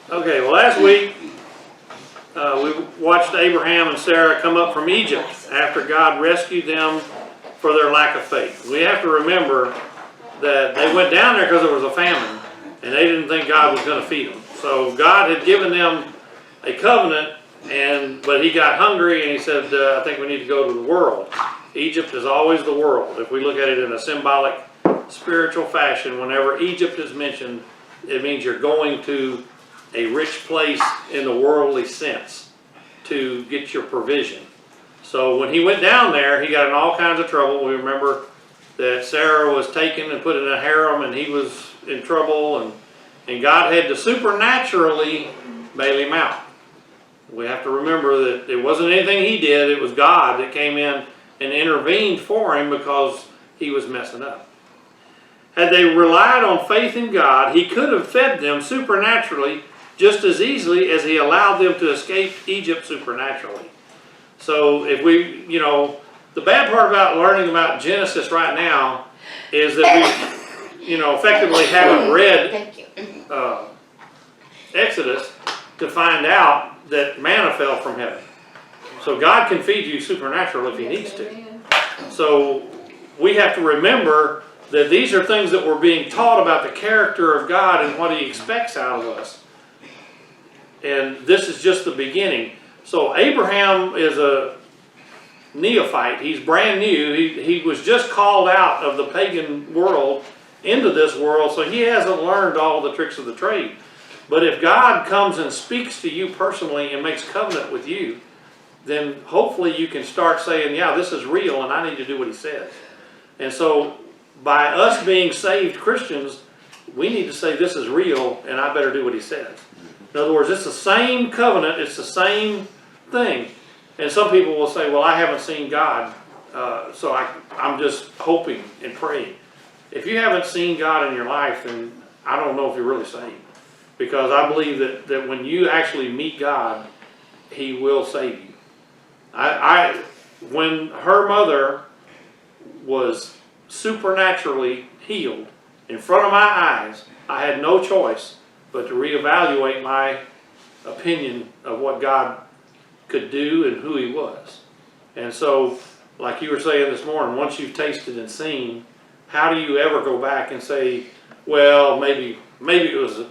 Okay, well, last week we watched Abraham and Sarah come up from Egypt after God rescued them for their lack of faith. We have to remember that they went down there because there was a famine, and they didn't think God was going to feed them. So God had given them a covenant, but he got hungry and he said, I think we need to go to the world. Egypt is always the world. If we look at it in a symbolic, spiritual fashion, whenever Egypt is mentioned, it means you're going to a rich place in the worldly sense to get your provision. So when he went down there, he got in all kinds of trouble. We remember that Sarah was taken and put in a harem, and he was in trouble, and God had to supernaturally bail him out. We have to remember that it wasn't anything he did, it was God that came in and intervened for him because he was messing up. Had they relied on faith in God, he could have fed them supernaturally just as easily as he allowed them to escape Egypt supernaturally. So if we, the bad part about learning about Genesis right now is that we, effectively haven't read Exodus to find out that manna fell from heaven. So God can feed you supernatural if he needs to. So we have to remember that these are things that we're being taught about the character of God and what he expects out of us. And this is just the beginning. So Abraham is a neophyte. He's brand new. He was just called out of the pagan world into this world, so he hasn't learned all the tricks of the trade. But if God comes and speaks to you personally and makes covenant with you, then hopefully you can start saying, yeah, this is real and I need to do what he says. And so by us being saved Christians, we need to say this is real and I better do what he says. In other words, it's the same covenant, it's the same thing. And some people will say, well, I haven't seen God, so I'm just hoping and praying. If you haven't seen God in your life, then I don't know if you're really saved. Because I believe that when you actually meet God, he will save you. When her mother was supernaturally healed in front of my eyes, I had no choice but to reevaluate my opinion of what God could do and who he was. And so, like you were saying this morning, once you've tasted and seen, how do you ever go back and say, well, maybe it was an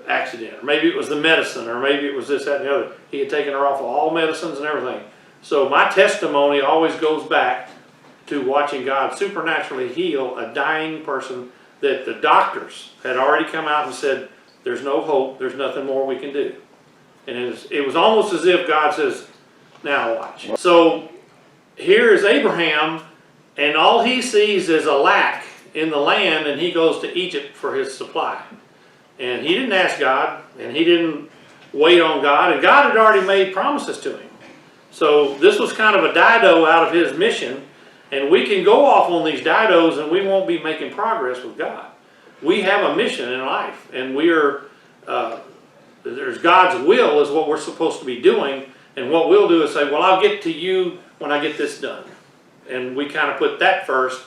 accident, or maybe it was the medicine, or maybe it was this, that, and the other. He had taken her off of all medicines and everything. So my testimony always goes back to watching God supernaturally heal a dying person that the doctors had already come out and said, there's no hope, there's nothing more we can do. And it was almost as if God says, now watch. So here is Abraham, and all he sees is a lack in the land, and he goes to Egypt for his supply. And he didn't ask God, and he didn't wait on God, and God had already made promises to him. So this was kind of a dido out of his mission, and we can go off on these didos and we won't be making progress with God. We have a mission in life, and we are, there's God's will is what we're supposed to be doing, and what we'll do is say, well, I'll get to you when I get this done. And we kind of put that first,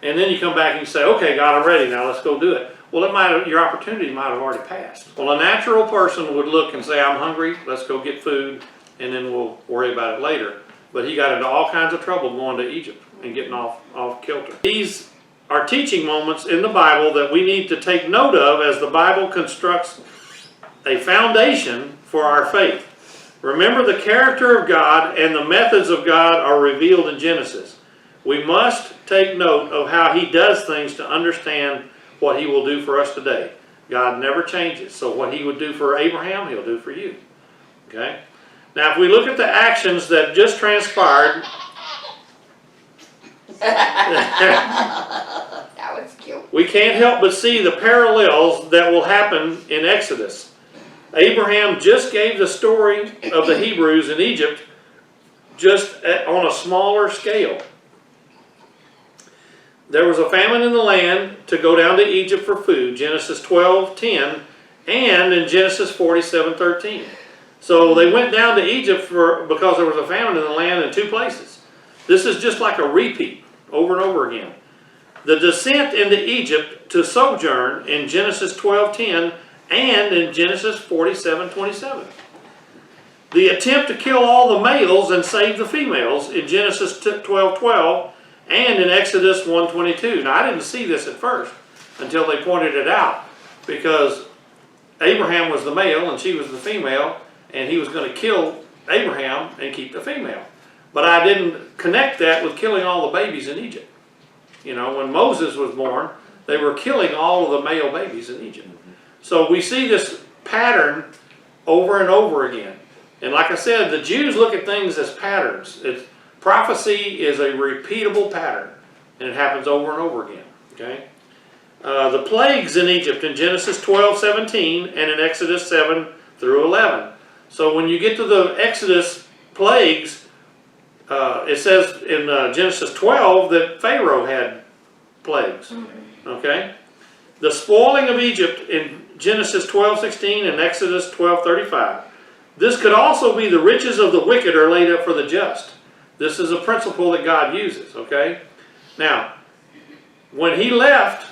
and then you come back and you say, okay, God, I'm ready now, let's go do it. Well, your opportunity might have already passed. Well, a natural person would look and say, I'm hungry, let's go get food, and then we'll worry about it later. But he got into all kinds of trouble going to Egypt and getting off kilter. These are teaching moments in the Bible that we need to take note of as the Bible constructs a foundation for our faith. Remember, the character of God and the methods of God are revealed in Genesis. We must take note of how he does things to understand what he will do for us today. God never changes. So what he would do for Abraham, he'll do for you. Okay? Now, if we look at the actions that just transpired, that was cute. We can't help but see the parallels that will happen in Exodus. Abraham just gave the story of the Hebrews in Egypt just on a smaller scale. There was a famine in the land to go down to Egypt for food, Genesis 12:10, and in Genesis 47:13. So they went down to Egypt because there was a famine in the land in two places. This is just like a repeat over and over again. The descent into Egypt to sojourn in Genesis 12:10 and in Genesis 47:27. The attempt to kill all the males and save the females in Genesis 12:12 and in Exodus 1:22. Now, I didn't see this at first until they pointed it out, because Abraham was the male and she was the female, and he was going to kill Abraham and keep the female. But I didn't connect that with killing all the babies in Egypt. You know, when Moses was born, they were killing all of the male babies in Egypt. So we see this pattern over and over again. And like I said, the Jews look at things as patterns. Prophecy is a repeatable pattern, and it happens over and over again. Okay. The plagues in Egypt in Genesis 12:17 and in Exodus 7 through 11. So when you get to the Exodus plagues, it says in Genesis 12 that Pharaoh had plagues. Okay? The spoiling of Egypt in Genesis 12:16 and Exodus 12:35. This could also be the riches of the wicked are laid up for the just. This is a principle that God uses. Okay? Now, when he left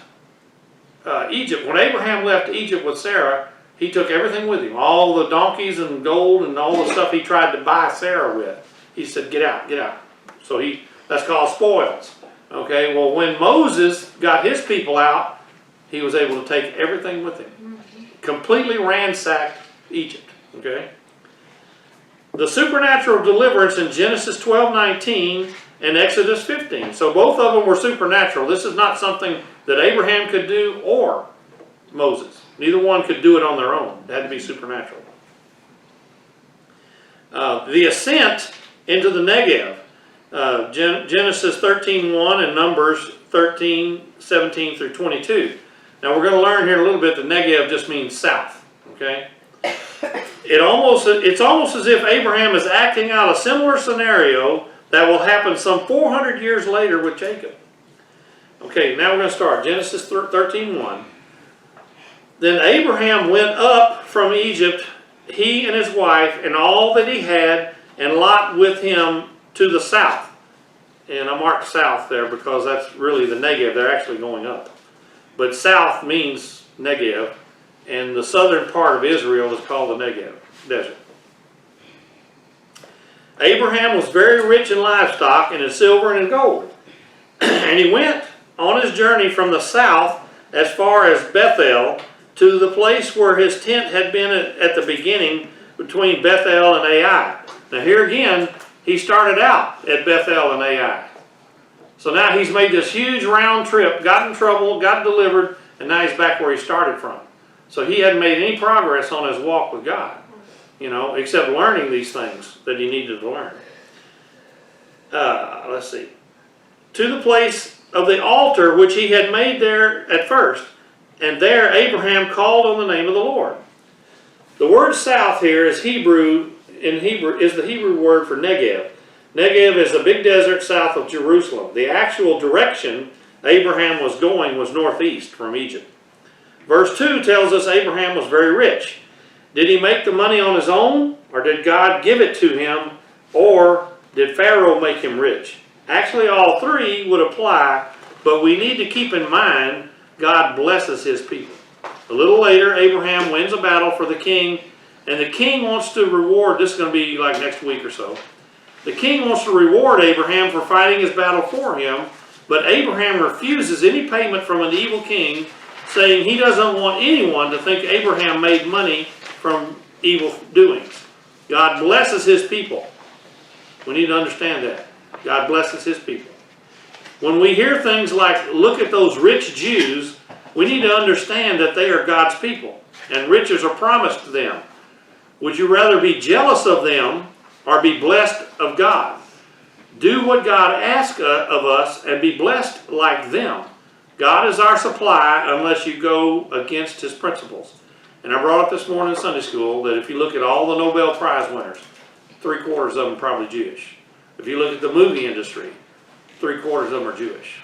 Egypt, when Abraham left Egypt with Sarah, he took everything with him. All the donkeys and gold and all the stuff he tried to buy Sarah with. He said, get out, get out. So that's called spoils. Okay, well, when Moses got his people out, he was able to take everything with him. Completely ransacked Egypt. Okay. The supernatural deliverance in Genesis 12:19 and Exodus 15. So both of them were supernatural. This is not something that Abraham could do or Moses. Neither one could do it on their own. It had to be supernatural. The ascent into the Negev. Genesis 13:1 and Numbers 13:17 through 22. Now we're going to learn here a little bit that Negev just means south. Okay? It's almost as if Abraham is acting out a similar scenario that will happen some 400 years later with Jacob. Okay, now we're going to start. Genesis 13:1. Then Abraham went up from Egypt, he and his wife, and all that he had, and Lot with him to the south. And I marked south there because that's really the Negev. They're actually going up. But south means Negev, and the southern part of Israel is called the Negev desert. Abraham was very rich in livestock and in silver and in gold. And he went on his journey from the south as far as Bethel to the place where his tent had been at the beginning between Bethel and Ai. Now here again, he started out at Bethel and Ai. So now he's made this huge round trip, got in trouble, got delivered, and now he's back where he started from. So he hadn't made any progress on his walk with God, you know, except learning these things that he needed to learn. Let's see. To the place of the altar which he had made there at first, and there Abraham called on the name of the Lord. The word south here is the Hebrew word for Negev. Negev is a big desert south of Jerusalem. The actual direction Abraham was going was northeast from Egypt. Verse 2 tells us Abraham was very rich. Did he make the money on his own, or did God give it to him, or did Pharaoh make him rich? Actually, all three would apply, but we need to keep in mind God blesses his people. A little later, Abraham wins a battle for the king, and the king wants to reward, this is going to be like next week or so, the king wants to reward Abraham for fighting his battle for him, but Abraham refuses any payment from an evil king, saying he doesn't want anyone to think Abraham made money from evil doings. God blesses his people. We need to understand that. God blesses his people. When we hear things like, look at those rich Jews, we need to understand that they are God's people, and riches are promised to them. Would you rather be jealous of them or be blessed of God? Do what God asks of us and be blessed like them. God is our supply unless you go against his principles. And I brought up this morning in Sunday school that if you look at all the Nobel Prize winners, 3/4 of them probably Jewish. If you look at the movie industry, 3/4 of them are Jewish.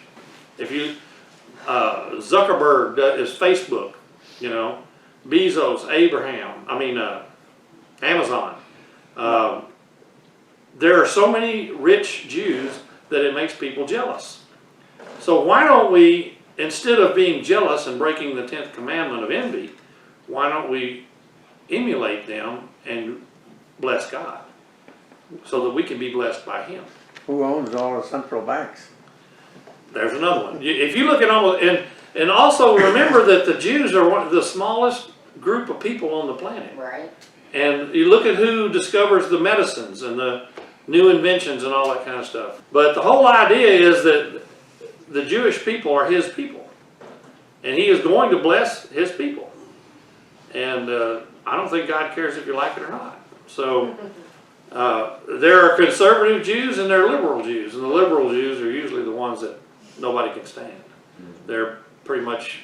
If you, Zuckerberg is Facebook, you know, Bezos, Amazon. There are so many rich Jews that it makes people jealous. So why don't we, instead of being jealous and breaking the 10th commandment of envy, why don't we emulate them and bless God so that we can be blessed by Him? Who owns all the central banks? There's another one. If you look at almost, and also remember that the Jews are one of the smallest group of people on the planet. Right. And you look at who discovers the medicines and the new inventions and all that kind of stuff. But the whole idea is that the Jewish people are His people. And He is going to bless His people. And I don't think God cares if you like it or not. So there are conservative Jews and there are liberal Jews. And the liberal Jews are usually the ones that nobody can stand. They're pretty much,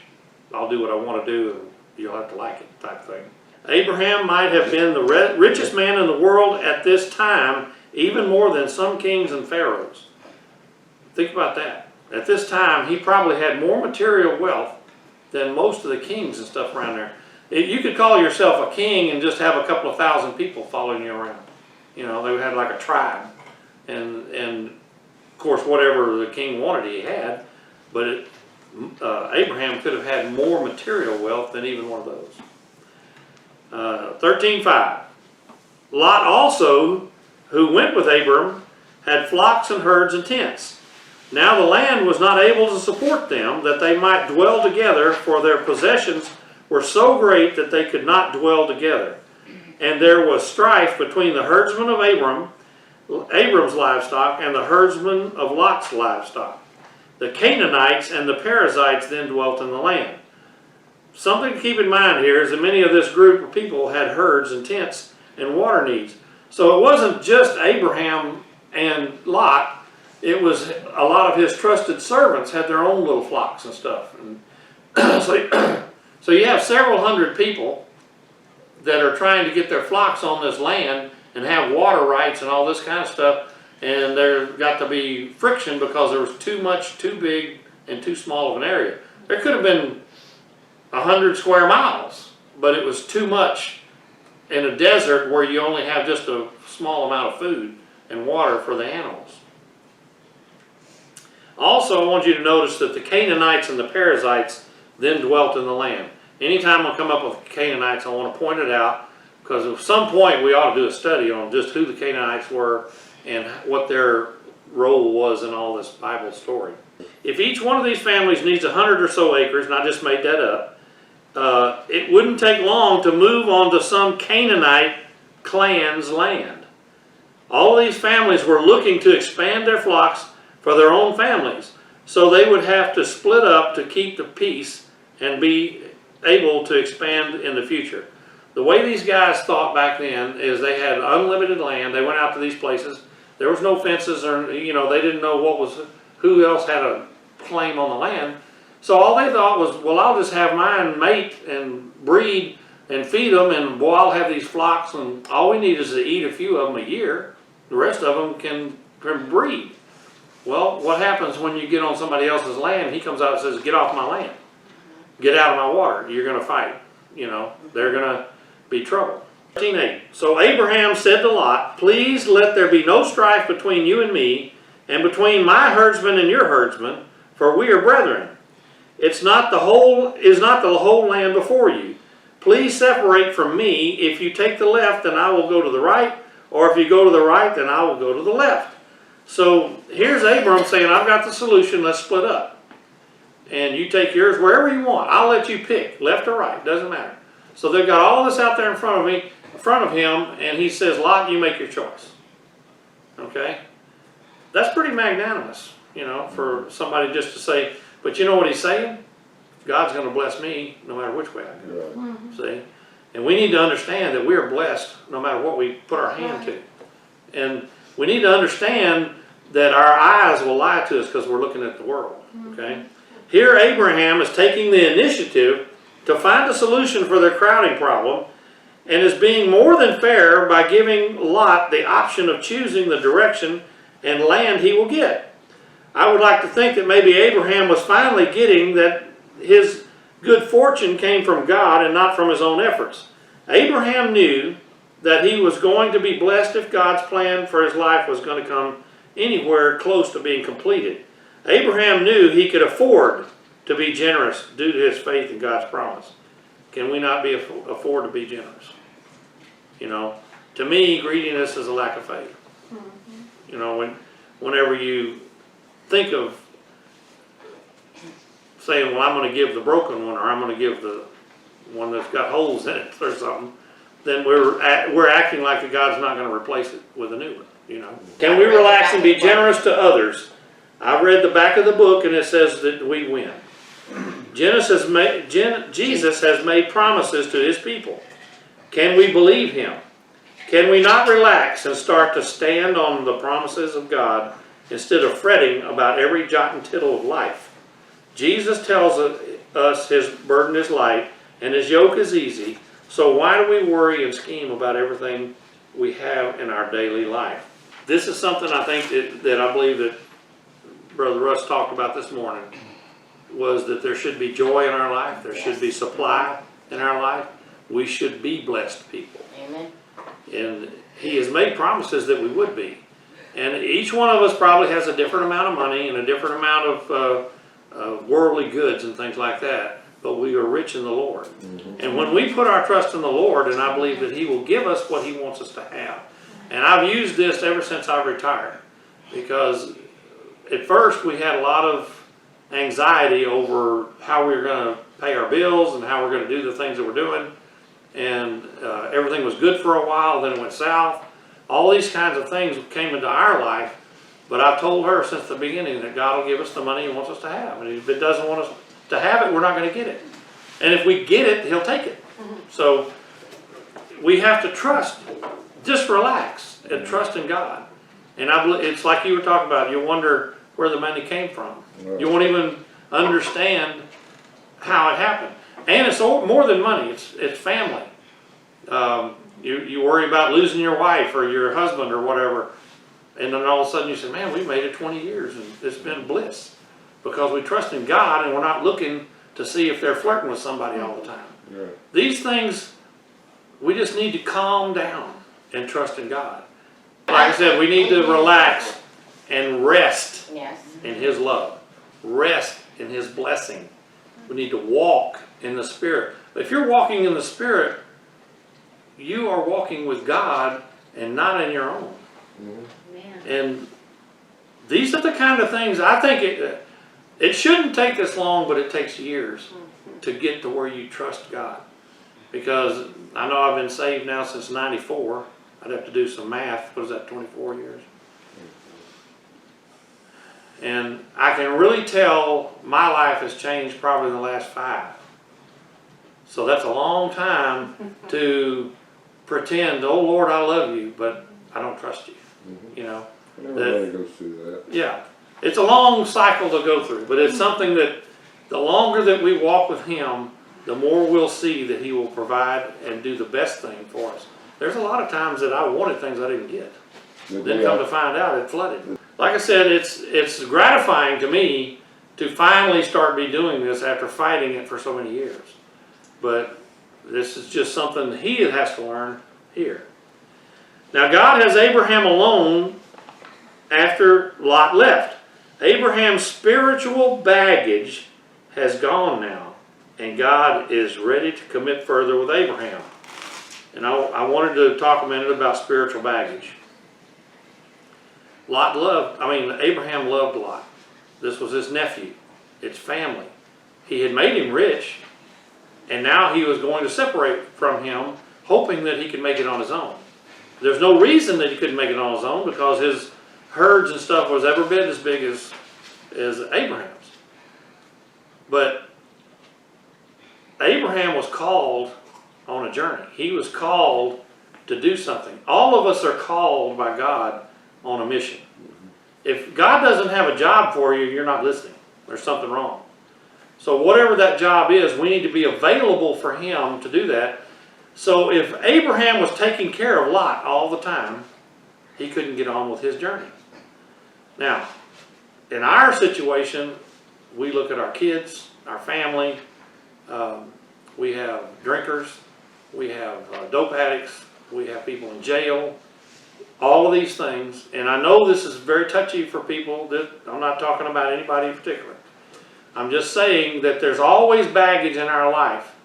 I'll do what I want to do and you'll have to like it type thing. Abraham might have been the richest man in the world at this time, even more than some kings and pharaohs. Think about that. At this time, he probably had more material wealth than most of the kings and stuff around there. You could call yourself a king and just have a couple of thousand people following you around. You know, they had like a tribe. And of course, whatever the king wanted, he had. But Abraham could have had more material wealth than even one of those. 13:5. Lot also, who went with Abram, had flocks and herds and tents. Now the land was not able to support them, that they might dwell together, for their possessions were so great that they could not dwell together. And there was strife between the herdsmen of Abram's livestock, and the herdsmen of Lot's livestock. The Canaanites and the Perizzites then dwelt in the land. Something to keep in mind here is that many of this group of people had herds and tents and water needs. So it wasn't just Abraham and Lot. It was a lot of his trusted servants had their own little flocks and stuff. And so you have several hundred people that are trying to get their flocks on this land and have water rights and all this kind of stuff. And there's got to be friction because there was too much, too big, and too small of an area. There could have been 100 square miles, but it was too much in a desert where you only have just a small amount of food and water for the animals. Also, I want you to notice that the Canaanites and the Perizzites then dwelt in the land. Anytime I come up with Canaanites, I want to point it out, because at some point we ought to do a study on just who the Canaanites were and what their role was in all this Bible story. If each one of these families needs 100 or so acres, and I just made that up, it wouldn't take long to move on to some Canaanite clan's land. All of these families were looking to expand their flocks for their own families, so they would have to split up to keep the peace and be able to expand in the future. The way these guys thought back then is they had unlimited land. They went out to these places. There was no fences, or they didn't know who else had a claim on the land. So all they thought was, well, I'll just have mine mate and breed and feed them, and boy, I'll have these flocks, and all we need is to eat a few of them a year. The rest of them can breed. Well, what happens when you get on somebody else's land? He comes out and says, get off my land. Get out of my water. You're going to fight. They're going to be trouble. 13:8. So Abraham said to Lot, please let there be no strife between you and me, and between my herdsmen and your herdsmen, for we are brethren. Is not the whole land before you. Please separate from me. If you take the left, then I will go to the right, or if you go to the right, then I will go to the left. So here's Abram saying, I've got the solution, let's split up. And you take yours wherever you want. I'll let you pick, left or right, doesn't matter. So they've got all this out there in front of him, and he says, Lot, you make your choice. Okay? That's pretty magnanimous, for somebody just to say, but you know what he's saying? God's going to bless me no matter which way I go. Mm-hmm. See? And we need to understand that we are blessed no matter what we put our hand to. And we need to understand that our eyes will lie to us because we're looking at the world. Okay? Here Abraham is taking the initiative to find a solution for their crowding problem, and is being more than fair by giving Lot the option of choosing the direction and land he will get. I would like to think that maybe Abraham was finally getting that his good fortune came from God and not from his own efforts. Abraham knew that he was going to be blessed if God's plan for his life was going to come anywhere close to being completed. Abraham knew he could afford to be generous due to his faith in God's promise. can we not afford to be generous? You know, to me, greediness is a lack of faith. You know, whenever you think of saying, well, I'm going to give the broken one, or I'm going to give the one that's got holes in it or something, then we're acting like the God's not going to replace it with a new one. You know, can we relax and be generous to others? I've read the back of the book, and it says that we win. Jesus has made promises to his people. Can we believe him? Can we not relax and start to stand on the promises of God instead of fretting about every jot and tittle of life? Jesus tells us his burden is light and his yoke is easy, so why do we worry and scheme about everything we have in our daily life? This is something I think that I believe that Brother Russ talked about this morning, was that there should be joy in our life, there should be supply in our life. We should be blessed people. Amen. And he has made promises that we would be. And each one of us probably has a different amount of money and a different amount of worldly goods and things like that. But we are rich in the Lord. And when we put our trust in the Lord, and I believe that he will give us what he wants us to have. And I've used this ever since I've retired. Because at first we had a lot of anxiety over how we were going to pay our bills and how we're going to do the things that we're doing. And everything was good for a while, then it went south. All these kinds of things came into our life, but I've told her since the beginning that God will give us the money he wants us to have. And if it doesn't want us to have it, we're not going to get it. And if we get it, he'll take it. So we have to trust. Just relax and trust in God. And it's like you were talking about, you wonder where the money came from. You won't even understand how it happened. And it's more than money, it's family. You worry about losing your wife or your husband or whatever, and then all of a sudden you say, man, we made it 20 years and it's been bliss. Because we trust in God and we're not looking to see if they're flirting with somebody all the time. Right. These things, we just need to calm down and trust in God. Like I said, we need to relax and rest in his love. Rest in his blessing. We need to walk in the Spirit. If you're walking in the Spirit, you are walking with God and not in your own. And these are the kind of things, I think it shouldn't take this long, but it takes years to get to where you trust God. Because I know I've been saved now since 94. I'd have to do some math. What is that, 24 years? And I can really tell my life has changed probably in the last 5. So that's a long time to pretend, oh Lord, I love you, but I don't trust you. You know? Everybody goes through that. Yeah. It's a long cycle to go through, but it's something that the longer that we walk with him, the more we'll see that he will provide and do the best thing for us. There's a lot of times that I wanted things I didn't get. Then come to find out it flooded. Like I said, it's gratifying to me to finally start doing this after fighting it for so many years. But this is just something he has to learn here. Now God has Abraham alone after Lot left. Abraham's spiritual baggage has gone now, and God is ready to commit further with Abraham. And I wanted to talk a minute about spiritual baggage. Abraham loved Lot. This was his nephew. It's family. He had made him rich, and now he was going to separate from him, hoping that he could make it on his own. There's no reason that he couldn't make it on his own, because his herds and stuff was every bit as big as Abraham's. But Abraham was called on a journey. He was called to do something. All of us are called by God on a mission. If God doesn't have a job for you, you're not listening. There's something wrong. So whatever that job is, we need to be available for him to do that. So if Abraham was taking care of Lot all the time, he couldn't get on with his journey. Now, in our situation, we look at our kids, our family, we have drinkers, we have dope addicts, we have people in jail, all of these things. And I know this is very touchy for people. That I'm not talking about anybody in particular. I'm just saying that there's always baggage in our life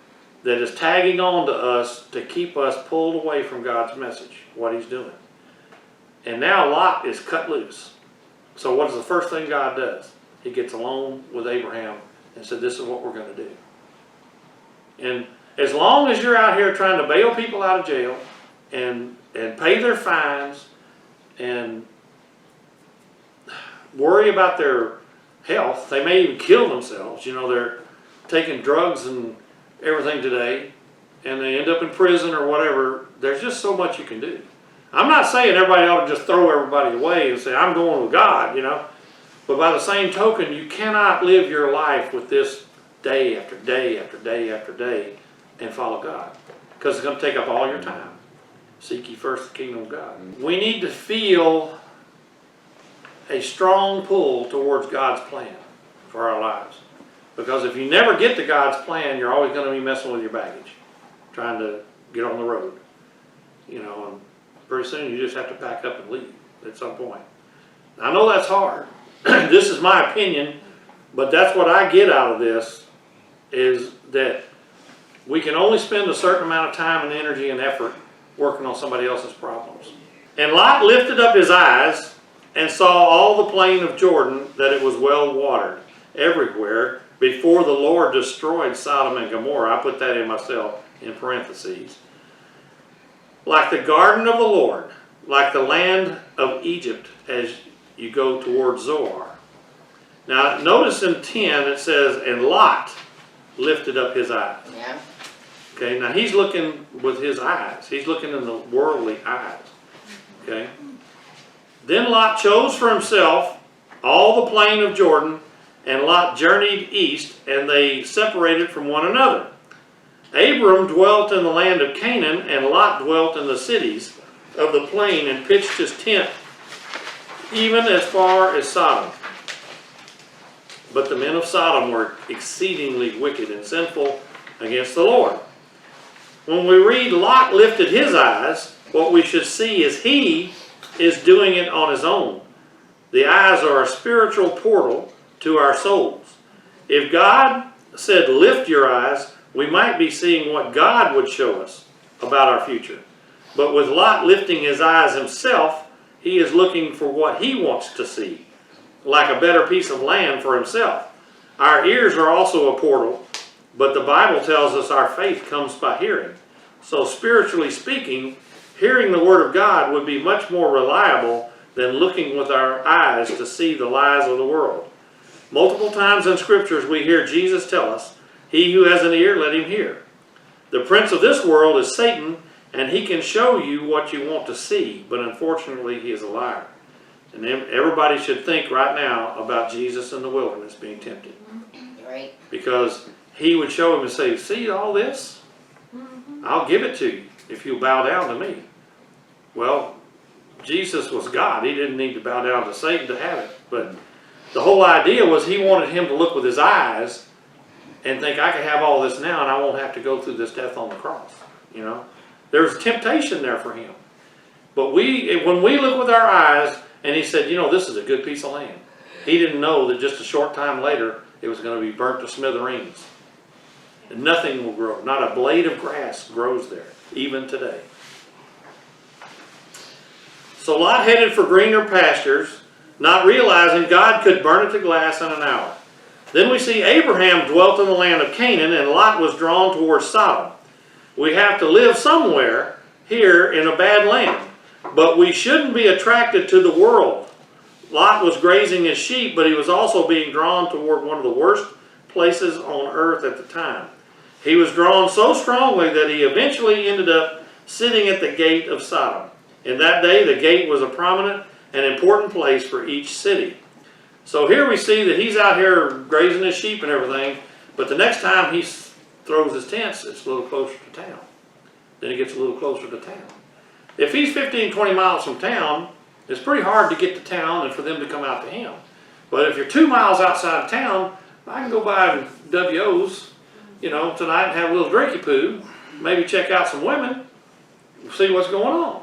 that is tagging on to us to keep us pulled away from God's message, what he's doing. And now Lot is cut loose. So what is the first thing God does? He gets alone with Abraham and said, this is what we're going to do. And as long as you're out here trying to bail people out of jail and pay their fines and worry about their health, they may even kill themselves. You know, they're taking drugs and everything today, and they end up in prison or whatever. There's just so much you can do. I'm not saying everybody ought to just throw everybody away and say, I'm going with God, you know. But by the same token, you cannot live your life with this day after day after day after day and follow God, because it's going to take up all your time. Seek ye first the kingdom of God. We need to feel a strong pull towards God's plan for our lives. Because if you never get to God's plan, you're always going to be messing with your baggage, trying to get on the road. You know, and pretty soon you just have to pack up and leave at some point. I know that's hard. This is my opinion, but that's what I get out of this, is that we can only spend a certain amount of time and energy and effort working on somebody else's problems. And Lot lifted up his eyes and saw all the plain of Jordan, that it was well watered everywhere, before the Lord destroyed Sodom and Gomorrah. I put that in myself in parentheses. Like the garden of the Lord, like the land of Egypt, as you go towards Zoar. Now notice in 10 it says, and Lot lifted up his eyes. Yeah. Okay, now he's looking with his eyes. He's looking in the worldly eyes. Okay. Then Lot chose for himself all the plain of Jordan, and Lot journeyed east, and they separated from one another. Abram dwelt in the land of Canaan, and Lot dwelt in the cities of the plain, and pitched his tent even as far as Sodom. But the men of Sodom were exceedingly wicked and sinful against the Lord. When we read Lot lifted his eyes, what we should see is he is doing it on his own. The eyes are a spiritual portal to our souls. If God said lift your eyes, we might be seeing what God would show us about our future. But with Lot lifting his eyes himself, he is looking for what he wants to see, like a better piece of land for himself. Our ears are also a portal, but the Bible tells us our faith comes by hearing. So spiritually speaking, hearing the Word of God would be much more reliable than looking with our eyes to see the lies of the world. Multiple times in Scriptures we hear Jesus tell us, he who has an ear, let him hear. The prince of this world is Satan, and he can show you what you want to see, but unfortunately he is a liar. And everybody should think right now about Jesus in the wilderness being tempted. Right. Because he would show him and say, see all this? I'll give it to you if you'll bow down to me. Well, Jesus was God. He didn't need to bow down to Satan to have it. But the whole idea was he wanted him to look with his eyes and think, I can have all this now and I won't have to go through this death on the cross. You know, there's temptation there for him. But when we look with our eyes, and he said, you know, this is a good piece of land. He didn't know that just a short time later, it was going to be burnt to smithereens. And nothing will grow. Not a blade of grass grows there, even today. So Lot headed for greener pastures, not realizing God could burn it to glass in an hour. Then we see Abraham dwelt in the land of Canaan, and Lot was drawn towards Sodom. We have to live somewhere here in a bad land, but we shouldn't be attracted to the world. Lot was grazing his sheep, but he was also being drawn toward one of the worst places on earth at the time. He was drawn so strongly that he eventually ended up sitting at the gate of Sodom. In that day, the gate was a prominent and important place for each city. So here we see that he's out here grazing his sheep and everything, but the next time he throws his tents, it's a little closer to town. Then he gets a little closer to town. If he's 15, 20 miles from town, it's pretty hard to get to town and for them to come out to him. But if you're 2 miles outside of town, I can go by WO's, you know, tonight and have a little drinky poo, maybe check out some women, see what's going on.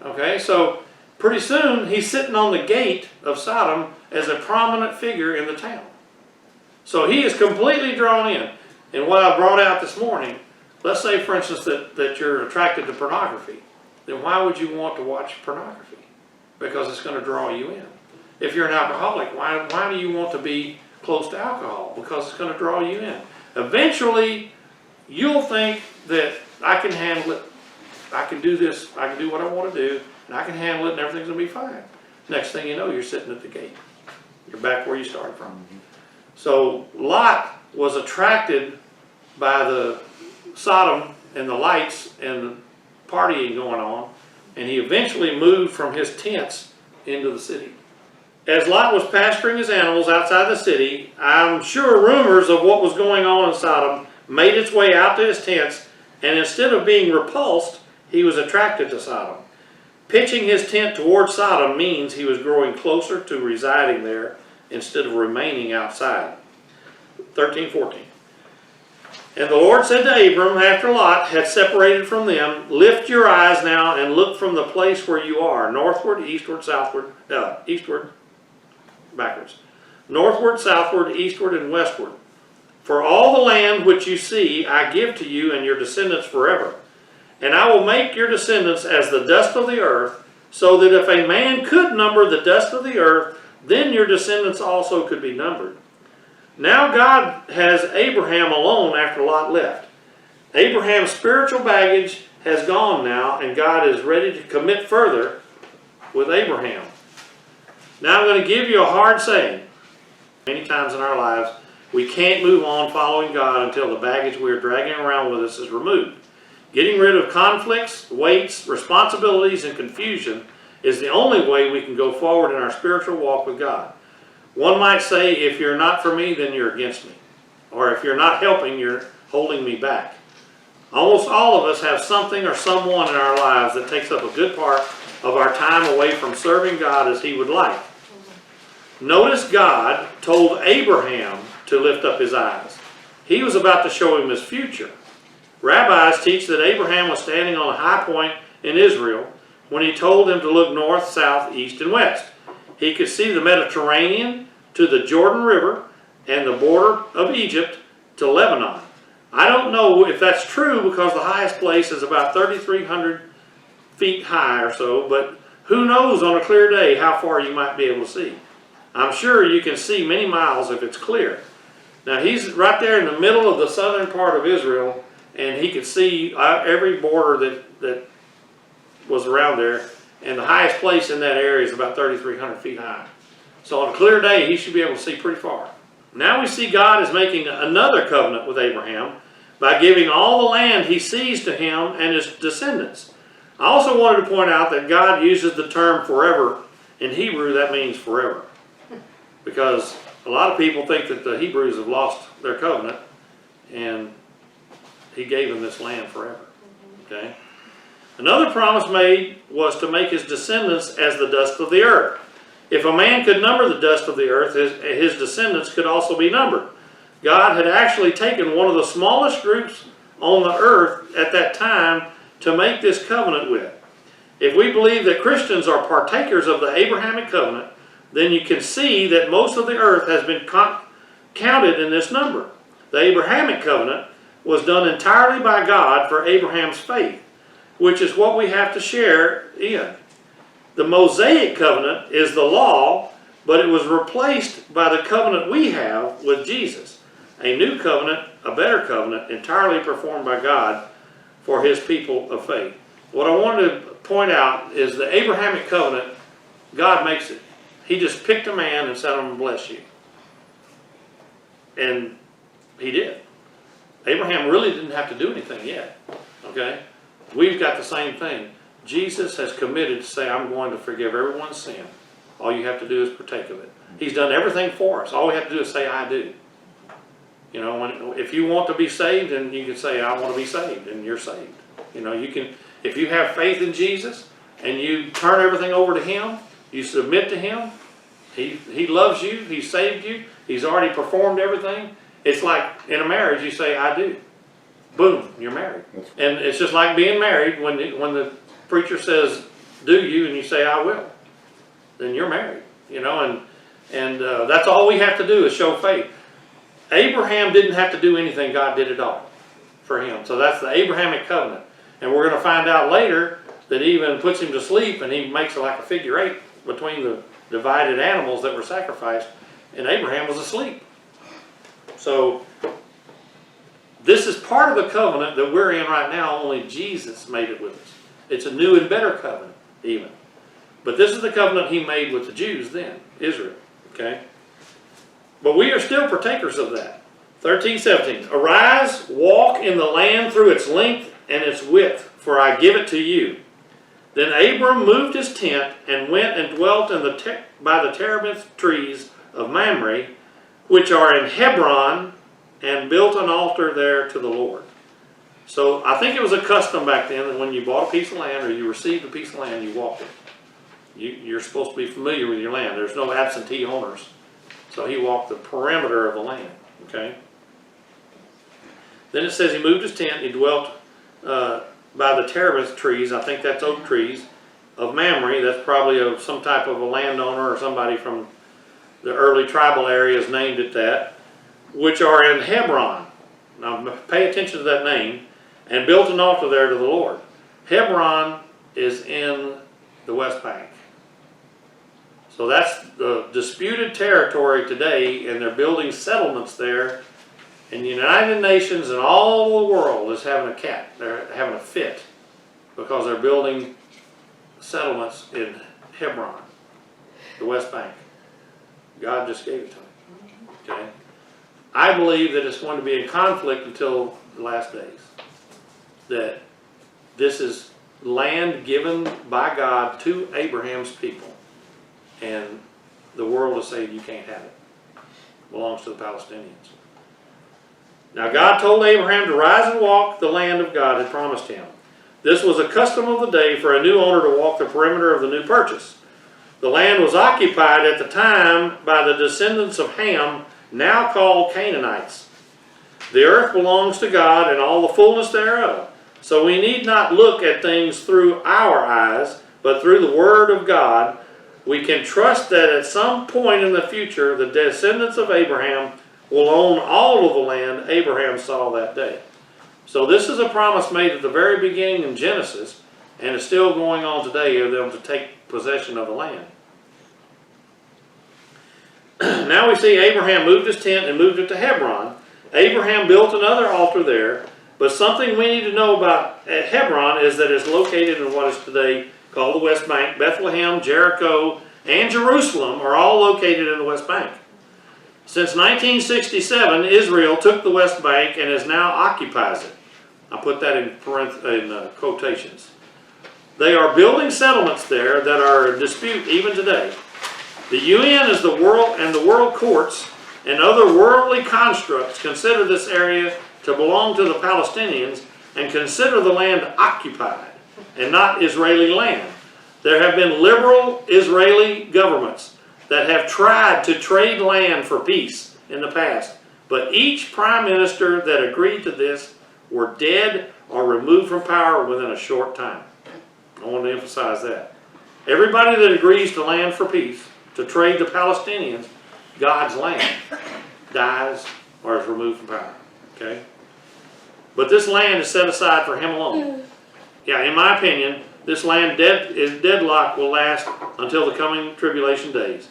Okay, so pretty soon he's sitting on the gate of Sodom as a prominent figure in the town. So he is completely drawn in. And what I brought out this morning, let's say, for instance, that you're attracted to pornography, then why would you want to watch pornography? Because it's going to draw you in. If you're an alcoholic, why do you want to be close to alcohol? Because it's going to draw you in. Eventually, you'll think that I can handle it, I can do this, I can do what I want to do, and I can handle it, and everything's going to be fine. Next thing you know, you're sitting at the gate. You're back where you started from. So Lot was attracted by the Sodom and the lights and the partying going on, and he eventually moved from his tents into the city. As Lot was pasturing his animals outside the city, I'm sure rumors of what was going on in Sodom made its way out to his tents, and instead of being repulsed, he was attracted to Sodom. Pitching his tent toward Sodom means he was growing closer to residing there instead of remaining outside. 13:14. And the Lord said to Abram, after Lot had separated from them, lift your eyes now and look from the place where you are, northward, eastward, southward, eastward, backwards. Northward, southward, eastward, and westward. For all the land which you see I give to you and your descendants forever. And I will make your descendants as the dust of the earth, so that if a man could number the dust of the earth, then your descendants also could be numbered. Now God has Abraham alone after Lot left. Abraham's spiritual baggage has gone now, and God is ready to commit further with Abraham. Now I'm going to give you a hard saying. Many times in our lives, we can't move on following God until the baggage we're dragging around with us is removed. Getting rid of conflicts, weights, responsibilities, and confusion is the only way we can go forward in our spiritual walk with God. One might say, if you're not for me, then you're against me. Or if you're not helping, you're holding me back. Almost all of us have something or someone in our lives that takes up a good part of our time away from serving God as He would like. Notice God told Abraham to lift up his eyes. He was about to show him his future. Rabbis teach that Abraham was standing on a high point in Israel when he told him to look north, south, east, and west. He could see the Mediterranean to the Jordan River and the border of Egypt to Lebanon. I don't know if that's true because the highest place is about 3,300 feet high or so, but who knows on a clear day how far you might be able to see. I'm sure you can see many miles if it's clear. Now he's right there in the middle of the southern part of Israel, and he could see every border that was around there, and the highest place in that area is about 3,300 feet high. So on a clear day, he should be able to see pretty far. Now we see God is making another covenant with Abraham by giving all the land he sees to him and his descendants. I also wanted to point out that God uses the term forever. In Hebrew, that means forever. Because a lot of people think that the Hebrews have lost their covenant, and he gave them this land forever. Okay? Another promise made was to make his descendants as the dust of the earth. If a man could number the dust of the earth, his descendants could also be numbered. God had actually taken one of the smallest groups on the earth at that time to make this covenant with. If we believe that Christians are partakers of the Abrahamic covenant, then you can see that most of the earth has been counted in this number. The Abrahamic covenant was done entirely by God for Abraham's faith, which is what we have to share in. The Mosaic covenant is the law, but it was replaced by the covenant we have with Jesus. A new covenant, a better covenant, entirely performed by God for his people of faith. What I wanted to point out is the Abrahamic covenant, God makes it. He just picked a man and said, I'm going to bless you. And he did. Abraham really didn't have to do anything yet. Okay? We've got the same thing. Jesus has committed to say, I'm going to forgive everyone's sin. All you have to do is partake of it. He's done everything for us. All we have to do is say, I do. You know, if you want to be saved, then you can say, I want to be saved, and you're saved. You know, you can, if you have faith in Jesus and you turn everything over to him, you submit to him, he loves you, he saved you, he's already performed everything. It's like in a marriage, you say, I do. Boom, you're married. And it's just like being married. When the preacher says, do you, and you say, I will, then you're married. You know, and that's all we have to do is show faith. Abraham didn't have to do anything. God did it all for him. So that's the Abrahamic covenant. And we're going to find out later that he even puts him to sleep, and he makes it like a figure 8 between the divided animals that were sacrificed, and Abraham was asleep. So this is part of the covenant that we're in right now, only Jesus made it with us. It's a new and better covenant even. But this is the covenant he made with the Jews then, Israel, okay? But we are still partakers of that. 13:17, arise, walk in the land through its length and its width, for I give it to you. Then Abram moved his tent and went and dwelt in by the terebinth trees of Mamre, which are in Hebron, and built an altar there to the Lord. So I think it was a custom back then that when you bought a piece of land or you received a piece of land, you walked it. You're supposed to be familiar with your land. There's no absentee owners. So he walked the perimeter of the land, okay? Then it says he moved his tent, he dwelt by the terebinth trees, I think that's oak trees, of Mamre. That's probably some type of a landowner or somebody from the early tribal areas named it that, which are in Hebron. Now pay attention to that name. And built an altar there to the Lord. Hebron is in the West Bank. So that's the disputed territory today, and they're building settlements there. And the United Nations and all the world is having they're having a fit because they're building settlements in Hebron, the West Bank. God just gave it to them. Okay? I believe that it's going to be in conflict until the last days. That this is land given by God to Abraham's people, and the world is saying you can't have it. It belongs to the Palestinians. Now God told Abraham to rise and walk the land of God had promised him. This was a custom of the day for a new owner to walk the perimeter of the new purchase. The land was occupied at the time by the descendants of Ham, now called Canaanites. The earth belongs to God and all the fullness thereof. So we need not look at things through our eyes, but through the Word of God. We can trust that at some point in the future, the descendants of Abraham will own all of the land Abraham saw that day. So this is a promise made at the very beginning in Genesis, and it's still going on today of them to take possession of the land. Now we see Abraham moved his tent and moved it to Hebron. Abraham built another altar there. But something we need to know about Hebron is that it's located in what is today called the West Bank. Bethlehem, Jericho, and Jerusalem are all located in the West Bank. Since 1967, Israel took the West Bank and has now occupies it. I put that in quotations. They are building settlements there that are in dispute even today. The UN is the world, and the world courts and other worldly constructs consider this area to belong to the Palestinians and consider the land occupied and not Israeli land. There have been liberal Israeli governments that have tried to trade land for peace in the past, but each prime minister that agreed to this were dead or removed from power within a short time. I want to emphasize that. Everybody that agrees to land for peace, to trade the Palestinians, God's land, dies or is removed from power. Okay? But this land is set aside for him alone. Yeah, in my opinion, this land deadlock will last until the coming tribulation days.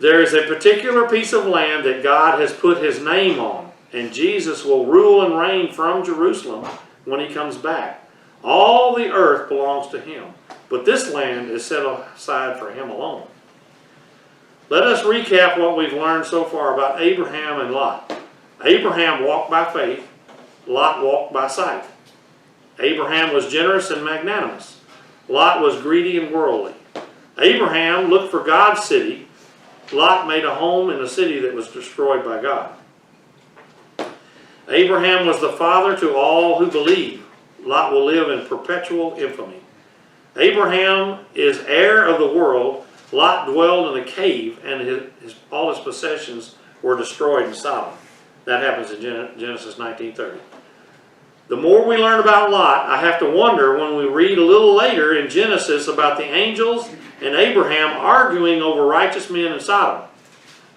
There is a particular piece of land that God has put his name on, and Jesus will rule and reign from Jerusalem when he comes back. All the earth belongs to him, but this land is set aside for him alone. Let us recap what we've learned so far about Abraham and Lot. Abraham walked by faith. Lot walked by sight. Abraham was generous and magnanimous. Lot was greedy and worldly. Abraham looked for God's city. Lot made a home in a city that was destroyed by God. Abraham was the father to all who believe. Lot will live in perpetual infamy. Abraham is heir of the world. Lot dwelled in a cave, and all his possessions were destroyed in Sodom. That happens in Genesis 19:30. The more we learn about Lot, I have to wonder when we read a little later in Genesis about the angels and Abraham arguing over righteous men in Sodom.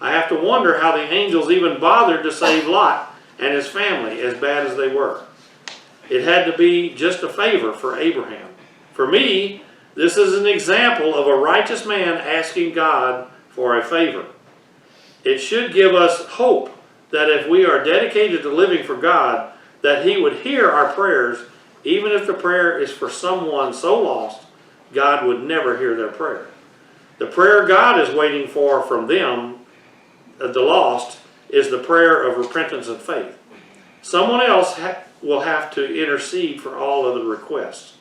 I have to wonder how the angels even bothered to save Lot and his family, as bad as they were. It had to be just a favor for Abraham. For me, this is an example of a righteous man asking God for a favor. It should give us hope that if we are dedicated to living for God, that He would hear our prayers, even if the prayer is for someone so lost, God would never hear their prayer. The prayer God is waiting for from them, the lost, is the prayer of repentance and faith. Someone else will have to intercede for all of the requests.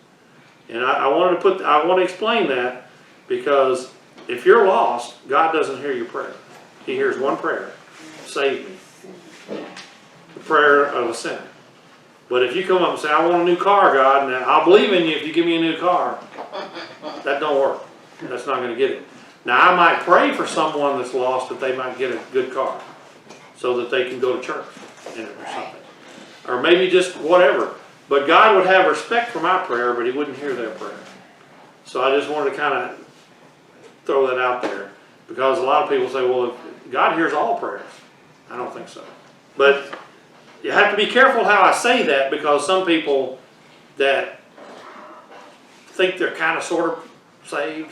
And I want to explain that, because if you're lost, God doesn't hear your prayer. He hears one prayer: save me. The prayer of a sinner. But if you come up and say, I want a new car, God, and I'll believe in you if you give me a new car, that don't work. That's not going to get it. Now, I might pray for someone that's lost that they might get a good car so that they can go to church in it or something. Or maybe just whatever. But God would have respect for my prayer, but He wouldn't hear their prayer. So I just wanted to kind of throw that out there, because a lot of people say, well, God hears all prayers. I don't think so. But you have to be careful how I say that, because some people that think they're kind of sort of saved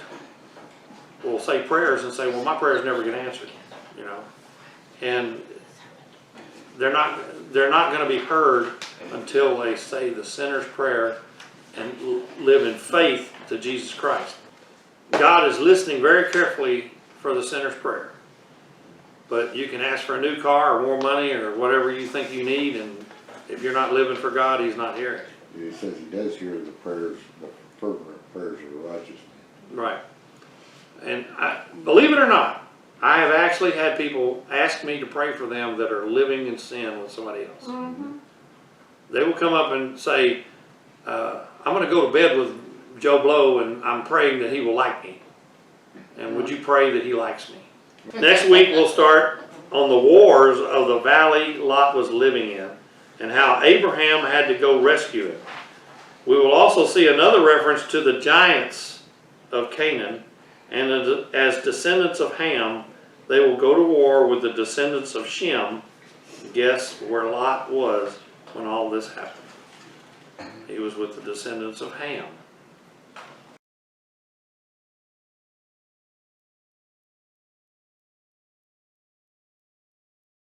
will say prayers and say, well, my prayers never get answered, you know. And they're not going to be heard until they say the sinner's prayer and live in faith to Jesus Christ. God is listening very carefully for the sinner's prayer. But you can ask for a new car or more money or whatever you think you need, and if you're not living for God, He's not hearing it. He says He does hear the prayers, the fervent prayers of the righteous. Right. And believe it or not, I have actually had people ask me to pray for them that are living in sin with somebody else. Mm-hmm. They will come up and say, I'm going to go to bed with Joe Blow, and I'm praying that he will like me. And would you pray that he likes me? Next week we'll start on the wars of the valley Lot was living in, and how Abraham had to go rescue him. We will also see another reference to the giants of Canaan, and as descendants of Ham, they will go to war with the descendants of Shem. Guess where Lot was when all this happened? He was with the descendants of Ham.